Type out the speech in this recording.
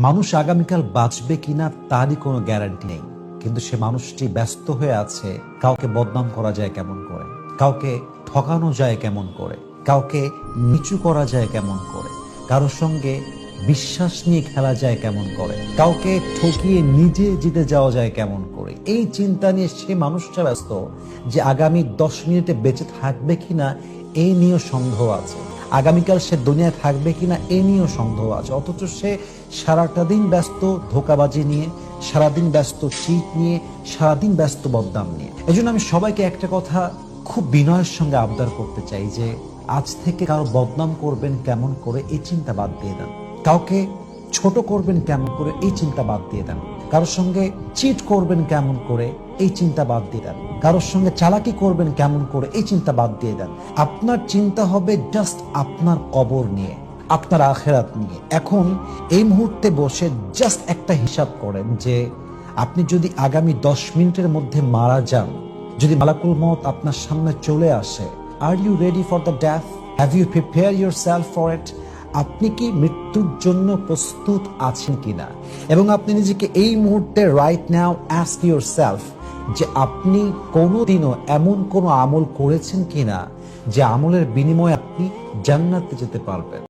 মানুষ আগামীকাল বাঁচবে কিনা তারই কোনো গ্যারান্টি নেই, কিন্তু সে মানুষটি ব্যস্ত হয়ে আছে কাউকে বদনাম করা যায় কেমন করে, কাউকে ঠকানো যায় কেমন করে, কাউকে নিচু করা যায় কেমন করে, কারোর সঙ্গে বিশ্বাস নিয়ে খেলা যায় কেমন করে, কাউকে ঠকিয়ে নিজে জিতে যাওয়া যায় কেমন করে। এই চিন্তা নিয়ে সে মানুষটা ব্যস্ত যে আগামী 10 মিনিটে বেঁচে থাকবে কিনা এই নিয়েও সন্দেহ আছে, আগামীকাল সে দুনিয়ায় থাকবে কিনা এই নিয়েও সন্দেহ আছে। অথচ সে সারাটা দিন ব্যস্ত ধোঁকাবাজি নিয়ে, সারাদিন ব্যস্ত চিট নিয়ে, সারাদিন ব্যস্ত বদনাম নিয়ে। এই জন্য আমি সবাইকে একটা কথা খুব বিনয়ের সঙ্গে আবদার করতে চাই যে আজ থেকে কারো বদনাম করবেন কেমন করে এই চিন্তা বাদ দিয়ে দেন, কাউকে ছোট করবেন কেমন করে এই চিন্তা বাদ দিয়ে দেন, কারোর সঙ্গে চিট করবেন কেমন করে এই চিন্তা বাদ দিয়ে দেন, কারোর সঙ্গে চালাকি করবেন কেমন করে এই চিন্তা বাদ দিয়ে দেন। আপনার চিন্তা হবে জাস্ট আপনার কবর নিয়ে, আপনার আখেরাত নিয়ে। এখন এই মুহূর্তে বসে জাস্ট একটা হিসাব করেন যে আপনি যদি আগামী 10 মিনিটের মধ্যে মারা যান, যদি মালাকুল মউত আপনার সামনে চলে আসে, are you ready for the death? Have you prepare yourself for it? আপনি কি মৃত্যুর জন্য প্রস্তুত আছেন কিনা? এবং আপনি নিজেকে এই মুহূর্তে রাইট নাও আস্ক ইউরসেলফ যে আপনি কোনোদিনও এমন কোনো আমল করেছেন কিনা যে আমলের বিনিময়ে আপনি জান্নাতে যেতে পারবেন।